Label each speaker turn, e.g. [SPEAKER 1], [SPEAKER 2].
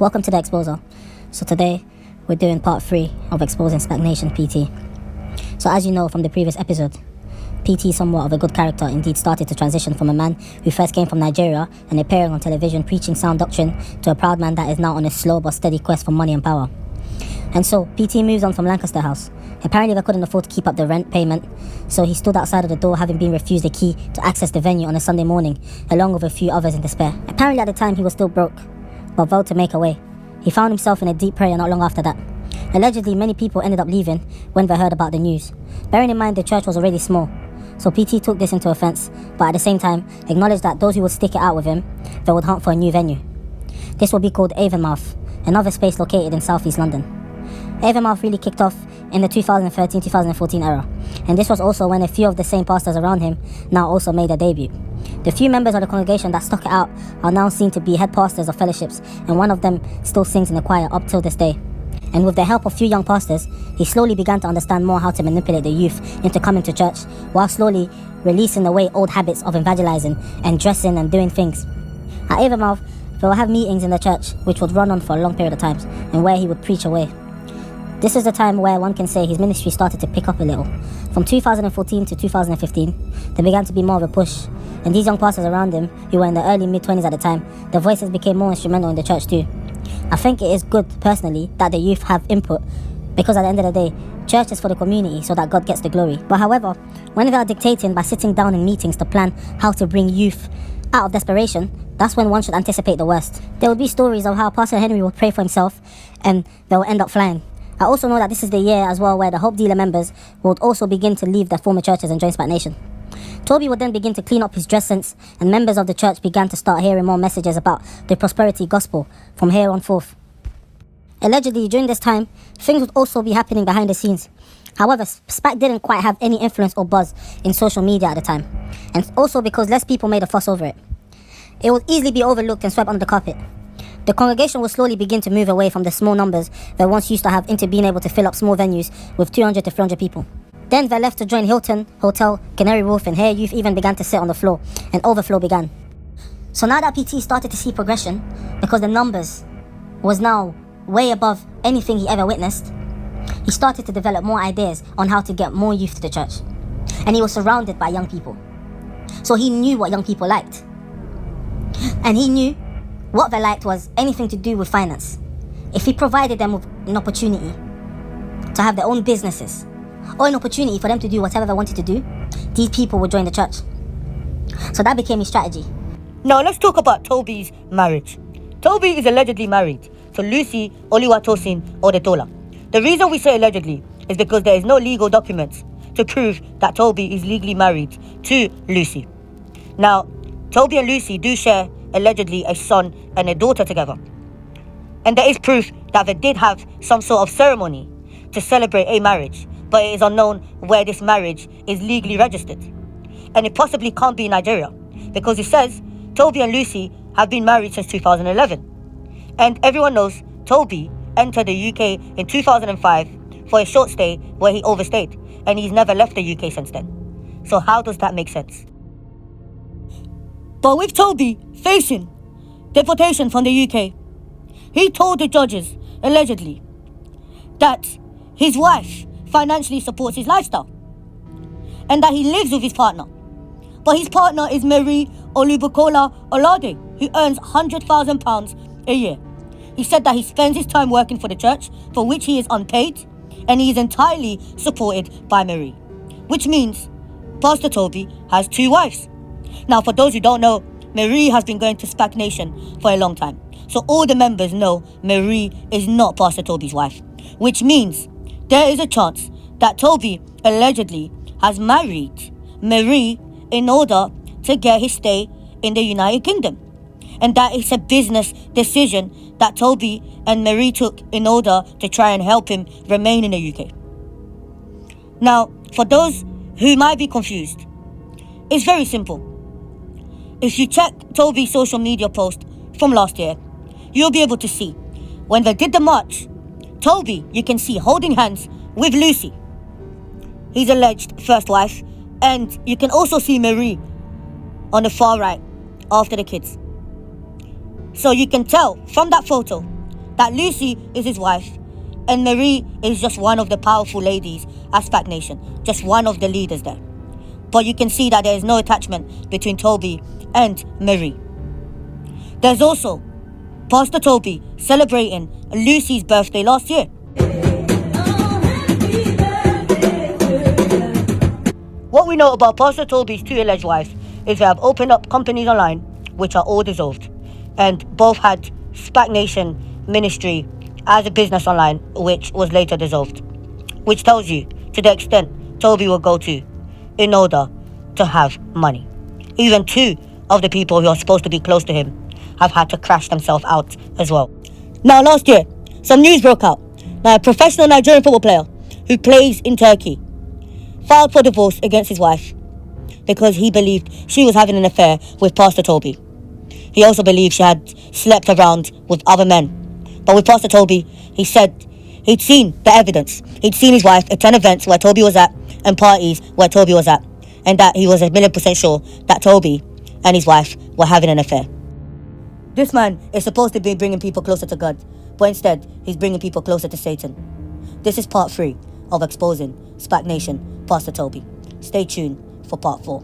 [SPEAKER 1] Welcome to the Exposer. So today we're doing part 3 of exposing Spac Nation PT. So as you know from the previous episode, PT is somewhat of a good character, indeed started to transition from a man who first came from Nigeria and appearing on television preaching sound doctrine to a proud man that is now on a slow but steady quest for money and power. And so PT moves on from Lancaster House. Apparently they couldn't afford to keep up the rent payment, so he stood outside of the door having been refused a key to access the venue on a Sunday morning, along with a few others in despair. Apparently at the time he was still broke, but vowed to make a way. He found himself in a deep prayer not long after that. Allegedly, many people ended up leaving when they heard about the news. Bearing in mind the church was already small, so PT took this into offence, but at the same time acknowledged that those who would stick it out with him, they would hunt for a new venue. This would be called Avonmouth, another space located in southeast London. Avonmouth really kicked off in the 2013-2014 era, and this was also when a few of the same pastors around him now also made their debut. The few members of the congregation that stuck it out are now seen to be head pastors of fellowships, and one of them still sings in the choir up till this day. And with the help of few young pastors, he slowly began to understand more how to manipulate the youth into coming to church, while slowly releasing away old habits of evangelizing and dressing and doing things. At Avonmouth, they will have meetings in the church which would run on for a long period of time, and where he would preach away. This is the time where one can say his ministry started to pick up a little. From 2014 to 2015, there began to be more of a push, and these young pastors around him, who were in the early mid-20s at the time, their voices became more instrumental in the church too. I think it is good, personally, that the youth have input, because at the end of the day, church is for the community so that God gets the glory. But however, when they are dictating by sitting down in meetings to plan how to bring youth out of desperation, that's when one should anticipate the worst. There will be stories of how Pastor Henry will pray for himself and they will end up flying. I also know that this is the year as well where the Hope Dealer members would also begin to leave their former churches and join Spac Nation. Tobi would then begin to clean up his dress sense, and members of the church began to start hearing more messages about the prosperity gospel from here on forth. Allegedly, during this time, things would also be happening behind the scenes. However, Spac didn't quite have any influence or buzz in social media at the time, and also because less people made a fuss over it. It would easily be overlooked and swept under the carpet. The congregation will slowly begin to move away from the small numbers they once used to have into being able to fill up small venues with 200 to 300 people. Then they left to join Hilton, Hotel, Canary Wharf, and here youth even began to sit on the floor, and overflow began. So now that PT started to see progression, because the numbers was now way above anything he ever witnessed, he started to develop more ideas on how to get more youth to the church. And he was surrounded by young people. So he knew what young people liked. And he knew what they liked was anything to do with finance. If he provided them with an opportunity to have their own businesses, or an opportunity for them to do whatever they wanted to do, these people would join the church. So that became his strategy.
[SPEAKER 2] Now let's talk about Tobi's marriage. Tobi is allegedly married to Lucy Oluwatosin Odetola. The reason we say allegedly is because there is no legal documents to prove that Tobi is legally married to Lucy. Now, Tobi and Lucy do share allegedly a son and a daughter together. And there is proof that they did have some sort of ceremony to celebrate a marriage, but it is unknown where this marriage is legally registered. And it possibly can't be in Nigeria, because it says Tobi and Lucy have been married since 2011. And everyone knows Tobi entered the UK in 2005 for a short stay where he overstayed, and he's never left the UK since then. So how does that make sense? But with Tobi facing deportation from the UK, he told the judges, allegedly, that his wife financially supports his lifestyle and that he lives with his partner. But his partner is Mary Olubukola Olade, who earns £100,000 a year. He said that he spends his time working for the church, for which he is unpaid, and he is entirely supported by Mary, which means Pastor Tobi has 2 wives. Now, for those who don't know, Marie has been going to Spac Nation for a long time. So all the members know Marie is not Pastor Tobi's wife, which means there is a chance that Tobi allegedly has married Marie in order to get his stay in the United Kingdom. And that is a business decision that Tobi and Marie took in order to try and help him remain in the UK. Now, for those who might be confused, it's very simple. If you check Tobi's social media post from last year, you'll be able to see when they did the march, Tobi, you can see holding hands with Lucy, his alleged first wife, and you can also see Marie on the far right after the kids. So you can tell from that photo that Lucy is his wife and Marie is just one of the powerful ladies at Spac Nation, just one of the leaders there. But you can see that there is no attachment between Tobi and Marie. There's also Pastor Tobi celebrating Lucy's birthday last year. What we know about Pastor Tobi's two alleged wives is they have opened up companies online which are all dissolved, and both had Spac Nation ministry as a business online which was later dissolved, which tells you to the extent Tobi will go to in order to have money. Even two of the people who are supposed to be close to him have had to crash themselves out as well. Now last year, some news broke out that a professional Nigerian football player who plays in Turkey filed for divorce against his wife because he believed she was having an affair with Pastor Tobi. He also believed she had slept around with other men. But with Pastor Tobi, he said he'd seen the evidence. He'd seen his wife attend events where Tobi was at and parties where Tobi was at, and that he was 1,000,000% sure that Tobi and his wife were having an affair. This man is supposed to be bringing people closer to God, but instead, he's bringing people closer to Satan. This is part 3 of exposing Spac Nation Pastor Tobi. Stay tuned for part 4.